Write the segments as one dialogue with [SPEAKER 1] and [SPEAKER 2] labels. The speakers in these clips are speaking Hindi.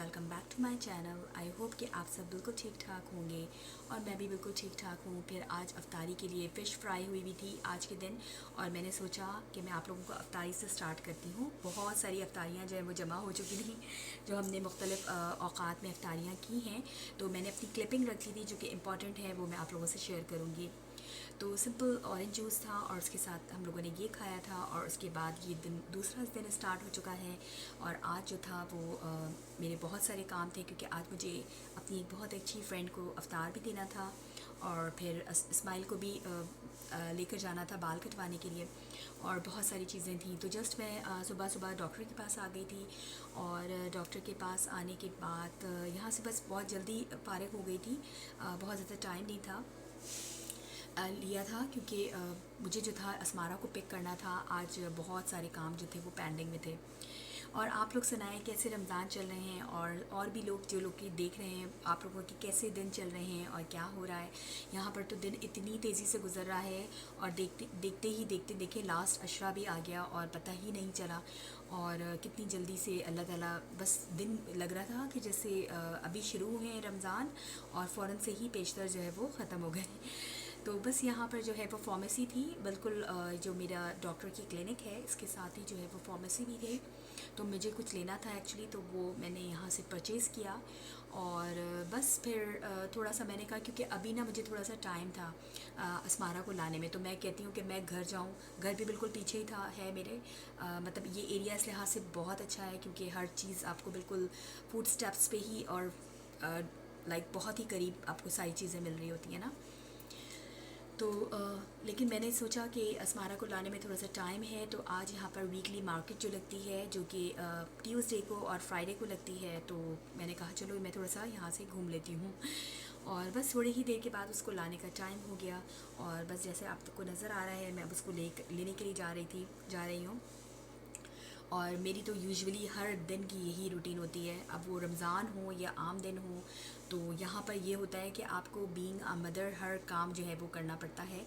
[SPEAKER 1] Welcome back to my channel. I hope कि आप सब बिल्कुल ठीक ठाक होंगे और मैं भी बिल्कुल ठीक ठाक हूँ। फिर आज अफ्तारी के लिए फ़िश फ्राई हुई भी थी आज के दिन और मैंने सोचा कि मैं आप लोगों को अफ्तारी से स्टार्ट करती हूँ। बहुत सारी अफ्तारियाँ जो है वो जमा हो चुकी थी, जो हमने मुख्तलिफ़ औक़ात में अफ्तारियाँ की हैं, तो मैंने अपनी क्लिपिंग रखी थी जो कि इम्पॉर्टेंट है, वो मैं आप लोगों से शेयर करूँगी। तो सिंपल ऑरेंज जूस था और उसके साथ हम लोगों ने ये खाया था और उसके बाद ये दिन दूसरा दिन स्टार्ट हो चुका है। और आज जो था वो मेरे बहुत सारे काम थे क्योंकि आज मुझे अपनी एक बहुत अच्छी फ्रेंड को अफ्तार भी देना था और फिर इस्माइल को भी लेकर जाना था बाल कटवाने के लिए और बहुत सारी चीज़ें थी। तो जस्ट मैं सुबह सुबह डॉक्टर के पास आ गई थी और डॉक्टर के पास आने के बाद यहाँ से बस बहुत जल्दी फारिग हो गई थी। बहुत ज़्यादा टाइम नहीं था लिया था क्योंकि मुझे जो था असमारा को पिक करना था। आज बहुत सारे काम जो थे वो पेंडिंग में थे। और आप लोग सुनाएं कैसे रमज़ान चल रहे हैं और भी लोग जो लोग की देख रहे हैं आप लोगों के कैसे दिन चल रहे हैं और क्या हो रहा है। यहाँ पर तो दिन इतनी तेज़ी से गुजर रहा है और देखते देखे लास्ट अशरा भी आ गया और पता ही नहीं चला। और कितनी जल्दी से अल्लाह ताला बस दिन लग रहा था कि जैसे अभी शुरू हुए हैं रमज़ान और फ़ौरन से ही पेशतर जो है वो ख़त्म हो गए। तो बस यहाँ पर जो है वो फार्मेसी थी बिल्कुल, जो मेरा डॉक्टर की क्लिनिक है इसके साथ ही जो है वो फार्मेसी भी थी। तो मुझे कुछ लेना था एक्चुअली, तो वो मैंने यहाँ से परचेज़ किया और बस फिर थोड़ा सा मैंने कहा क्योंकि अभी ना मुझे थोड़ा सा टाइम था असमारा को लाने में, तो मैं कहती हूँ कि मैं घर जाऊँ। घर भी बिल्कुल पीछे ही था है मेरे, मतलब ये एरिया इस लिहाज से बहुत अच्छा है क्योंकि हर चीज़ आपको बिल्कुल फूड स्टेप्स पे ही और लाइक बहुत ही करीब आपको सारी चीज़ें मिल रही होती हैं ना। तो लेकिन मैंने सोचा कि असमारा को लाने में थोड़ा सा टाइम है, तो आज यहाँ पर वीकली मार्केट जो लगती है जो कि ट्यूसडे को और फ्राइडे को लगती है, तो मैंने कहा चलो मैं थोड़ा सा यहाँ से घूम लेती हूँ। और बस थोड़ी ही देर के बाद उसको लाने का टाइम हो गया और बस जैसे आपको नज़र आ रहा है मैं अब उसको लेने के लिए जा रही हूँ। और मेरी तो यूजुअली हर दिन की यही रूटीन होती है, अब वो रमज़ान हो या आम दिन हो। तो यहाँ पर ये होता है कि आपको बीइंग अ मदर हर काम जो है वो करना पड़ता है।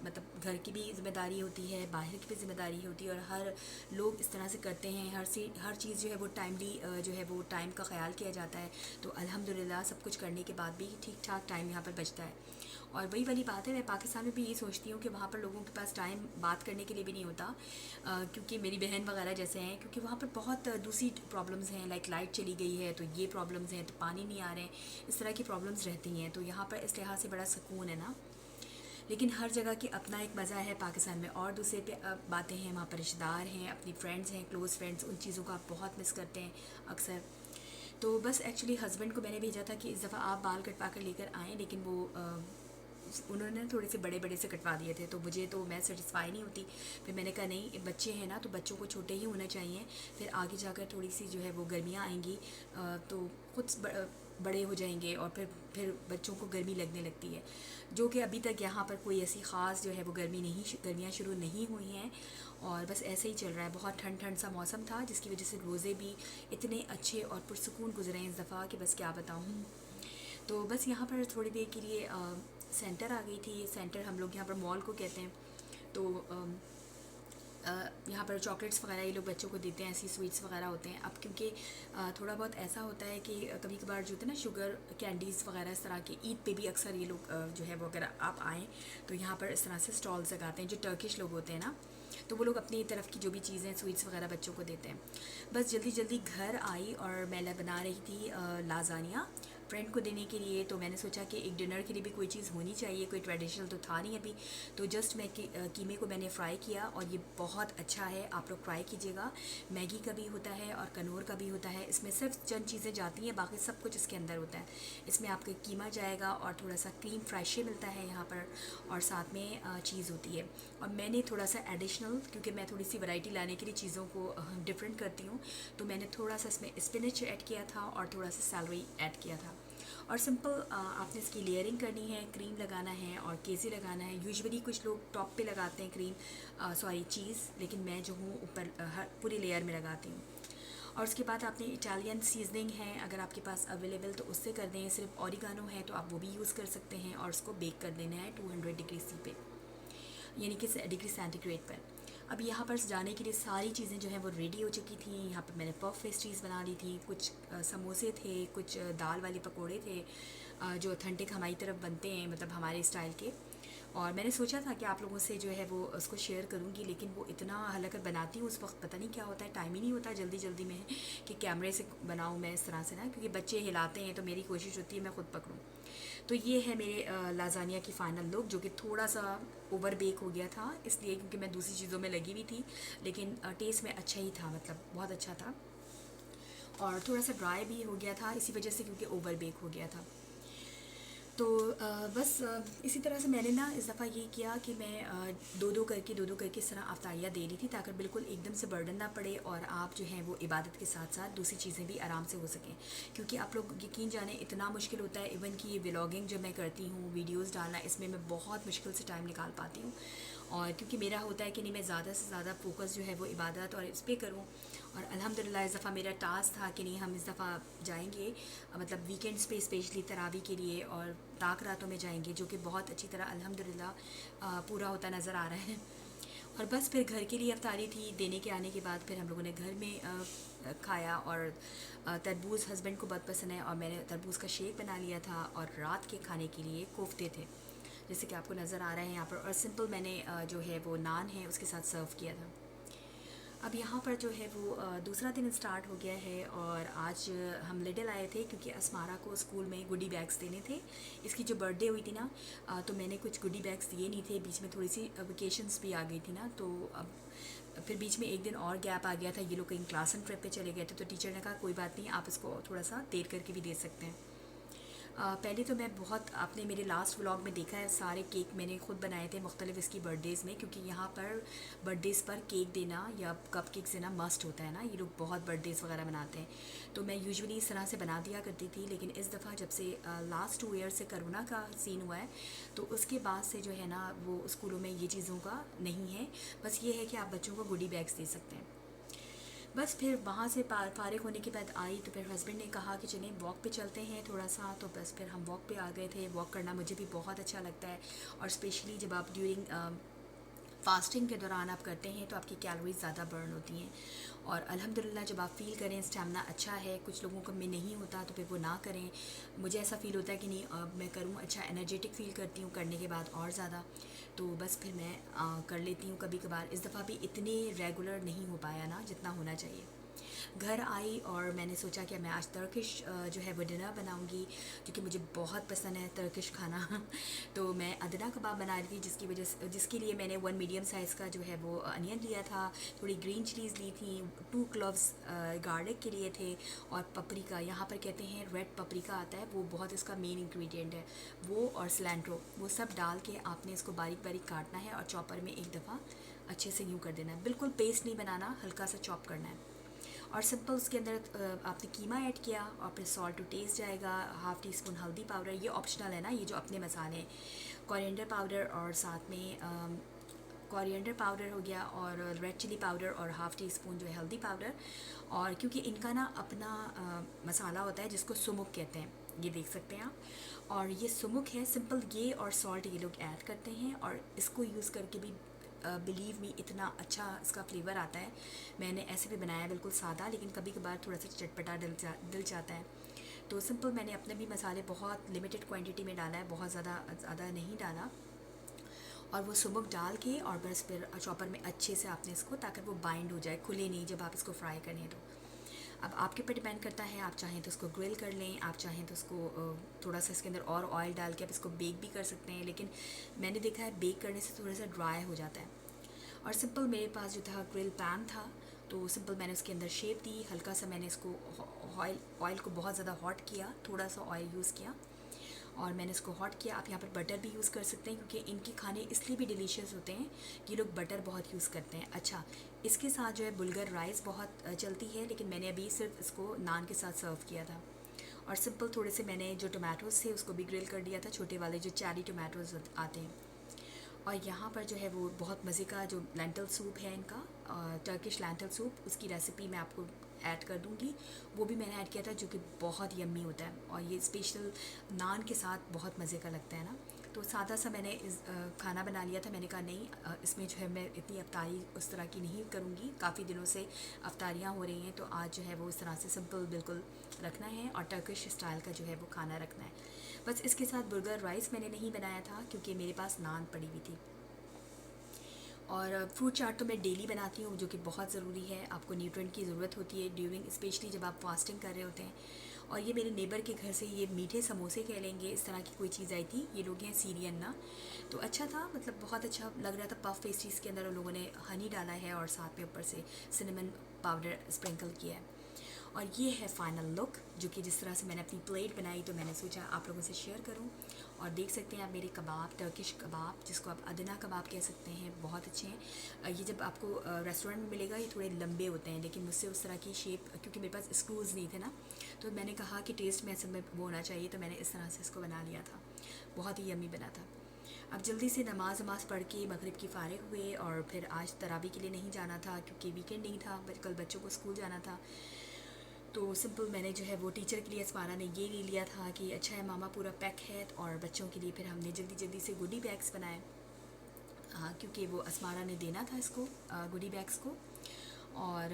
[SPEAKER 1] मतलब घर की भी ज़िम्मेदारी होती है, बाहर की भी ज़िम्मेदारी होती है और हर लोग इस तरह से करते हैं। हर चीज़ जो है वो टाइमली जो है वो टाइम का ख्याल किया जाता है। तो अल्हम्दुलिल्लाह सब कुछ करने के बाद भी ठीक ठाक टाइम यहाँ पर बचता है। और वही वाली बात है, मैं पाकिस्तान में भी ये सोचती हूँ कि वहाँ पर लोगों के पास टाइम बात करने के लिए भी नहीं होता, क्योंकि मेरी बहन वगैरह जैसे हैं, क्योंकि वहाँ पर बहुत दूसरी प्रॉब्लम्स हैं, लाइक लाइट चली गई है तो ये प्रॉब्लम्स हैं, तो पानी नहीं आ रहे हैं, इस तरह की प्रॉब्लम्स रहती हैं। तो यहाँ पर इस लिहाज से बड़ा सुकून है ना। लेकिन हर जगह की अपना एक मज़ा है पाकिस्तान में और दूसरे पे बातें हैं, वहाँ पर रिश्तेदार हैं, अपनी फ्रेंड्स हैं, क्लोज़ फ्रेंड्स, उन चीज़ों को आप बहुत मिस करते हैं अक्सर। तो बस एक्चुअली हस्बैंड को मैंने भेजा था कि इस दफ़ा आप बाल कटवा कर लेकर आएँ, लेकिन वो उन्होंने थोड़े से बड़े बड़े से कटवा दिए थे, तो मुझे तो मैं सेटिस्फाई नहीं होती। फिर मैंने कहा नहीं, बच्चे हैं ना तो बच्चों को छोटे ही होने चाहिए, फिर आगे जाकर थोड़ी सी जो है वो गर्मियाँ आएंगी तो खुद बड़े हो जाएंगे और फिर बच्चों को गर्मी लगने लगती है, जो कि अभी तक यहाँ पर कोई ऐसी ख़ास जो है वो गर्मियाँ शुरू नहीं हुई हैं और बस ऐसे ही चल रहा है। बहुत ठंड ठंड सा मौसम था जिसकी वजह से रोज़े भी इतने अच्छे और पुरसुकून गुजरे हैं इस दफ़ा कि बस क्या बताऊँ। तो बस यहाँ पर थोड़ी देर के लिए सेंटर आ गई थी। सेंटर हम लोग यहाँ पर मॉल को कहते हैं। तो यहाँ पर चॉकलेट्स वगैरह ये लोग बच्चों को देते हैं, ऐसी स्वीट्स वगैरह होते हैं। अब क्योंकि थोड़ा बहुत ऐसा होता है कि कभी कभार जो होता है ना शुगर कैंडीज़ वगैरह इस तरह के, ईद पे भी अक्सर ये लोग जो है वो अगर आप आएँ तो यहाँ पर इस तरह से स्टॉल्स लगाते हैं। जो टर्किश लोग होते हैं ना, तो वो लोग अपनी तरफ की जो भी चीज़ें स्वीट्स वगैरह बच्चों को देते हैं। बस जल्दी जल्दी घर आई और मैं बना रही थी लाजानिया फ्रेंड को देने के लिए। तो मैंने सोचा कि एक डिनर के लिए भी कोई चीज़ होनी चाहिए, कोई ट्रेडिशनल तो था नहीं अभी। तो जस्ट मैं कीमे को मैंने फ्राई किया और ये बहुत अच्छा है, आप लोग ट्राई कीजिएगा। मैगी का भी होता है और कनौर का भी होता है, इसमें सिर्फ चंद चीज़ें जाती हैं, बाकी सब कुछ इसके अंदर होता है। इसमें आपका कीमा जाएगा और थोड़ा सा क्रीम फ्रेशे मिलता है यहाँ पर और साथ में चीज़ होती है। और मैंने थोड़ा सा एडिशनल, क्योंकि मैं थोड़ी सी वैरायटी लाने के लिए चीज़ों को डिफरेंट करती हूँ, तो मैंने थोड़ा सा इसमें स्पिनच ऐड किया था और थोड़ा सा सैलरी ऐड किया था। और सिंपल आपने इसकी लेयरिंग करनी है, क्रीम लगाना है और केज़ी लगाना है। यूजुअली कुछ लोग टॉप पे लगाते हैं क्रीम, सॉरी चीज़, लेकिन मैं जो हूँ ऊपर हर पूरी लेयर में लगाती हूँ। और उसके बाद आपने इटालियन सीजनिंग है, अगर आपके पास अवेलेबल तो उससे कर दें। सिर्फ ऑरिगानो है तो आप वो भी यूज़ कर सकते हैं और उसको बेक कर देना है 200 डिग्री सी पे, यानी कि डिग्री सेंटीग्रेड पर। अब यहाँ पर जाने के लिए सारी चीज़ें जो हैं वो रेडी हो चुकी थी। यहाँ पर मैंने पफ पेस्ट्रीज़ बना ली थी, कुछ समोसे थे, कुछ दाल वाले पकोड़े थे जो ऑथेंटिक हमारी तरफ बनते हैं, मतलब हमारे स्टाइल के। और मैंने सोचा था कि आप लोगों से जो है वो उसको शेयर करूँगी, लेकिन वो इतना हालांकि बनाती हूँ उस वक्त पता नहीं क्या होता है, टाइम ही नहीं होता जल्दी जल्दी में कि कैमरे से बनाऊँ मैं इस तरह से ना, क्योंकि बच्चे हिलाते हैं तो मेरी कोशिश होती है मैं ख़ुद पकड़ूँ। तो ये है मेरे लाजानिया की फ़ाइनल लुक, जो कि थोड़ा सा ओवर बेक हो गया था इसलिए क्योंकि मैं दूसरी चीज़ों में लगी हुई थी, लेकिन टेस्ट में अच्छा ही था, मतलब बहुत अच्छा था। और थोड़ा सा ड्राई भी हो गया था इसी वजह से क्योंकि ओवर बेक हो गया था। तो बस इसी तरह से मैंने ना इस दफ़ा ये किया कि मैं दो दो करके इस तरह अफ्तारियाँ दे रही थी, ताकि बिल्कुल एकदम से बर्डन ना पड़े और आप जो हैं वो इबादत के साथ साथ दूसरी चीज़ें भी आराम से हो सकें। क्योंकि आप लोग यकीन जाने इतना मुश्किल होता है, इवन कि ये व्लॉगिंग जो मैं करती हूँ, वीडियोज़ डालना, इसमें मैं बहुत मुश्किल से टाइम निकाल पाती हूँ। और क्योंकि मेरा होता है कि नहीं, मैं ज़्यादा से ज़्यादा फोकस जो है वो इबादत और इस पर करूँ। और अल्हम्दुलिल्लाह इस दफ़ा मेरा टास्क था कि नहीं, हम इस दफ़ा जाएंगे, मतलब वीकेंड्स पे स्पेशली तरावी के लिए, और ताक रातों में जाएंगे, जो कि बहुत अच्छी तरह अल्हम्दुलिल्लाह पूरा होता नज़र आ रहा है। और बस फिर घर के लिए अफ्तारी थी, देने के आने के बाद फिर हम लोगों ने घर में खाया। और तरबूज़ हस्बैंड को बहुत पसंद है और मैंने तरबूज़ का शेक बना लिया था। और रात के खाने के लिए कोफ्ते थे, जैसे कि आपको नज़र आ रहा है यहाँ पर। और सिंपल मैंने जो है वो नान है उसके साथ सर्व किया था। अब यहाँ पर जो है वो दूसरा दिन स्टार्ट हो गया है और आज हम लिडल आए थे क्योंकि असमारा को स्कूल में गुडी बैग्स देने थे। इसकी जो बर्थडे हुई थी ना, तो मैंने कुछ गुडी बैग्स दिए नहीं थे, बीच में थोड़ी सी वेकेशंस भी आ गई थी ना, तो अब फिर बीच में एक दिन और गैप आ गया था, ये लोग कहीं क्लास एंड ट्रिप पे चले गए थे, तो टीचर ने कहा कोई बात नहीं, आप इसको थोड़ा सा देर करके भी दे सकते हैं। पहले तो मैं बहुत, आपने मेरे लास्ट व्लॉग में देखा है, सारे केक मैंने खुद बनाए थे मुख्तलिफ इसकी बर्थडेज़ में, क्योंकि यहाँ पर बर्थडेज़ पर केक देना या कप केक्स देना मस्ट होता है ना, ये लोग बहुत बर्थडेज़ वगैरह मनाते हैं। तो मैं यूजुअली इस तरह से बना दिया करती थी, लेकिन इस दफ़ा जब से लास्ट 2 ईयर से कोरोना का सीन हुआ है, तो उसके बाद से जो है ना वो स्कूलों में ये चीज़ों का नहीं है। बस ये है कि आप बच्चों को गुडी बैग्स दे सकते हैं। बस फिर वहाँ से फारिग होने के बाद आई तो फिर हस्बैंड ने कहा कि चलें वॉक पे चलते हैं थोड़ा सा, तो बस फिर हम वॉक पे आ गए थे। वॉक करना मुझे भी बहुत अच्छा लगता है, और स्पेशली जब आप ड्यूरिंग फास्टिंग के दौरान आप करते हैं तो आपकी कैलोरीज ज़्यादा बर्न होती हैं। और अल्हम्दुलिल्लाह जब आप फ़ील करें स्टैमिना अच्छा है, कुछ लोगों को में नहीं होता तो फिर वो ना करें। मुझे ऐसा फ़ील होता है कि नहीं, अब मैं करूँ, अच्छा एनर्जेटिक फ़ील करती हूँ करने के बाद और ज़्यादा, तो बस फिर मैं कर लेती हूँ कभी कभार। इस दफ़ा भी इतने रेगुलर नहीं हो पाया ना जितना होना चाहिए। घर आई और मैंने सोचा कि मैं आज तर्किश जो है वो डिनर बनाऊंगी, क्योंकि मुझे बहुत पसंद है तर्किश खाना। तो मैं अदना कबाब बना रही थी, जिसके लिए मैंने 1 मीडियम साइज़ का जो है वो अनियन लिया था, थोड़ी ग्रीन चिलीज़ ली थी, 2 क्लोव्स गार्लिक के लिए थे, और पपरिका, यहाँ पर कहते हैं रेड पपरिका आता है, वो बहुत इसका मेन इंग्रेडिएंट है, वो और सिलेंट्रो, वो सब डाल के आपने इसको बारीक बारीक काटना है और चॉपर में एक दफ़ा अच्छे से यूँ कर देना है, बिल्कुल पेस्ट नहीं बनाना, हल्का सा चॉप करना है। और सिंपल उसके अंदर आपने कीमा ऐड किया और फिर सॉल्ट टू टेस्ट जाएगा, हाफ़ टी स्पून हल्दी पाउडर, ये ऑप्शनल है ना, ये जो अपने मसाले हैं, कोरिएंडर पाउडर और साथ में कोरिएंडर पाउडर हो गया, और रेड चिली पाउडर, और हाफ़ टी स्पून जो है हल्दी पाउडर। और क्योंकि इनका ना अपना मसाला होता है जिसको सुमुक कहते हैं, ये देख सकते हैं आप, और ये सुमुक है सिंपल, ये और सॉल्ट ये लोग ऐड करते हैं, और इसको यूज़ करके भी बिलीव मी इतना अच्छा इसका फ्लेवर आता है। मैंने ऐसे भी बनाया बिल्कुल सादा, लेकिन कभी कभार थोड़ा सा चटपटा दिल चाहता है, तो सिंपल मैंने अपने भी मसाले बहुत लिमिटेड क्वांटिटी में डाला है, बहुत ज़्यादा नहीं डाला, और वो सुमुक डाल के और बस फिर चॉपर में अच्छे से आपने इसको, ताकि वो बाइंड हो जाए, खुले नहीं जब आप इसको फ्राई करें तो। अब आपके पर डिपेंड करता है, आप चाहें तो उसको ग्रिल कर लें, आप चाहें तो उसको थोड़ा सा इसके अंदर और ऑयल डाल के आप इसको बेक भी कर सकते हैं, लेकिन मैंने देखा है बेक करने से थोड़ा सा ड्राई हो जाता है। और सिंपल मेरे पास जो था ग्रिल पैन था, तो सिंपल मैंने उसके अंदर शेप दी, हल्का सा मैंने इसको ऑयल को बहुत ज़्यादा हॉट किया, थोड़ा सा ऑयल यूज़ किया और मैंने इसको हॉट किया। आप यहाँ पर बटर भी यूज़ कर सकते हैं, क्योंकि इनके खाने इसलिए भी डिलीशियस होते हैं कि ये लोग बटर बहुत यूज़ करते हैं। अच्छा, इसके साथ जो है बुलगर राइस बहुत चलती है, लेकिन मैंने अभी सिर्फ इसको नान के साथ सर्व किया था। और सिंपल थोड़े से मैंने जो टोमेटोज़ थे उसको भी ग्रिल कर दिया था, छोटे वाले जो चेरी टोमेटोज़ आते हैं। और यहाँ पर जो है वो बहुत मज़े का जो लेंटल सूप है इनका, टर्किश लेंटल सूप, उसकी रेसिपी मैं आपको ऐड कर दूँगी, वो भी मैंने ऐड किया था, जो कि बहुत यम्मी होता है, और ये स्पेशल नान के साथ बहुत मज़े का लगता है ना। तो सादा सा मैंने खाना बना लिया था। मैंने कहा नहीं, इसमें जो है मैं इतनी अफ्तारी उस तरह की नहीं करूँगी, काफ़ी दिनों से अफ्तारियाँ हो रही हैं, तो आज जो है वो इस तरह से सिंपल बिल्कुल रखना है और टर्किश स्टाइल का जो है वो खाना रखना है। बस इसके साथ बर्गर राइस मैंने नहीं बनाया था क्योंकि मेरे पास नान पड़ी हुई थी। और फ्रूट चाट तो मैं डेली बनाती हूँ, जो कि बहुत ज़रूरी है। आपको न्यूट्रिएंट की ज़रूरत होती है ड्यूरिंग, स्पेशली जब आप फास्टिंग कर रहे होते हैं। और ये मेरे नेबर के घर से ये मीठे समोसे कह लेंगे, इस तरह की कोई चीज़ आई थी। ये लोग हैं सीरियन ना, तो अच्छा था, मतलब बहुत अच्छा लग रहा था। पफ पेस्ट्रीज़ के अंदर उन लोगों ने हनी डाला है और साथ में ऊपर से सिनेमन पाउडर स्प्रिंकल किया है। और ये है फाइनल लुक, जो कि जिस तरह से मैंने अपनी प्लेट बनाई तो मैंने सोचा आप लोगों से शेयर करूं। और देख सकते हैं आप मेरे कबाब, टर्किश कबाब, जिसको आप अदना कबाब कह सकते हैं, बहुत अच्छे हैं। ये जब आपको रेस्टोरेंट में मिलेगा ये थोड़े लंबे होते हैं, लेकिन मुझसे उस तरह की शेप, क्योंकि मेरे पास स्क्रूज़ नहीं थे ना, तो मैंने कहा कि टेस्ट में सब में वो होना चाहिए, तो मैंने इस तरह से इसको बना लिया था। बहुत ही यम्मी बना था। अब जल्दी से नमाज पढ़ के मगरिब की फ़ारिग हुए और फिर आज तरावी के लिए नहीं जाना था क्योंकि वीकेंड नहीं था, कल बच्चों को स्कूल जाना था। तो सिंपल मैंने जो है वो टीचर के लिए अस्मारा ने ये ले लिया था कि अच्छा है मामा पूरा पैक है, और बच्चों के लिए फिर हमने जल्दी जल्दी से गुडी बैग्स बनाए, क्योंकि वो अस्मारा ने देना था इसको, गुडी बैग्स को। और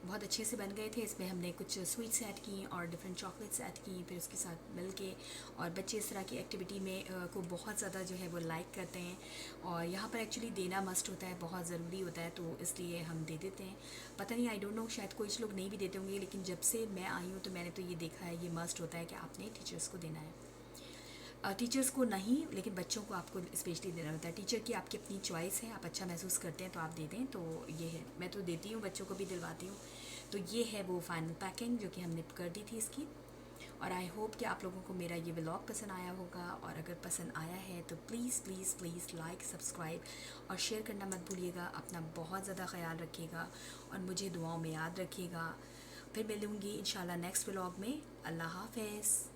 [SPEAKER 1] बहुत अच्छे से बन गए थे। इसमें हमने कुछ स्वीट्स ऐड की और डिफरेंट चॉकलेट्स ऐड की, फिर उसके साथ मिल के। और बच्चे इस तरह की एक्टिविटी में को बहुत ज़्यादा जो है वो लाइक करते हैं, और यहाँ पर एक्चुअली देना मस्ट होता है, बहुत ज़रूरी होता है, तो इसलिए हम दे देते हैं। पता नहीं, आई डोंट नो, शायद कुछ लोग नहीं भी देते होंगे, लेकिन जब से मैं आई हूँ तो मैंने तो ये देखा है, ये मस्ट होता है कि आपने टीचर्स को देना है। टीचर्स को नहीं, लेकिन बच्चों को आपको स्पेशली देना होता है। टीचर की आपकी अपनी चॉइस है, आप अच्छा महसूस करते हैं तो आप दे दें, तो ये है। मैं तो देती हूँ, बच्चों को भी दिलवाती हूँ। तो ये है वो फाइनल पैकिंग जो कि हमने कर दी थी इसकी। और आई होप कि आप लोगों को मेरा ये व्लॉग पसंद आया होगा, और अगर पसंद आया है तो please please please like, subscribe और शेयर करना मत भूलिएगा। अपना बहुत ज़्यादा ख्याल रखिएगा और मुझे दुआओं में याद रखिएगा। फिर मिलूँगी इंशाल्लाह नेक्स्ट व्लॉग में। अल्लाह हाफ़िज़।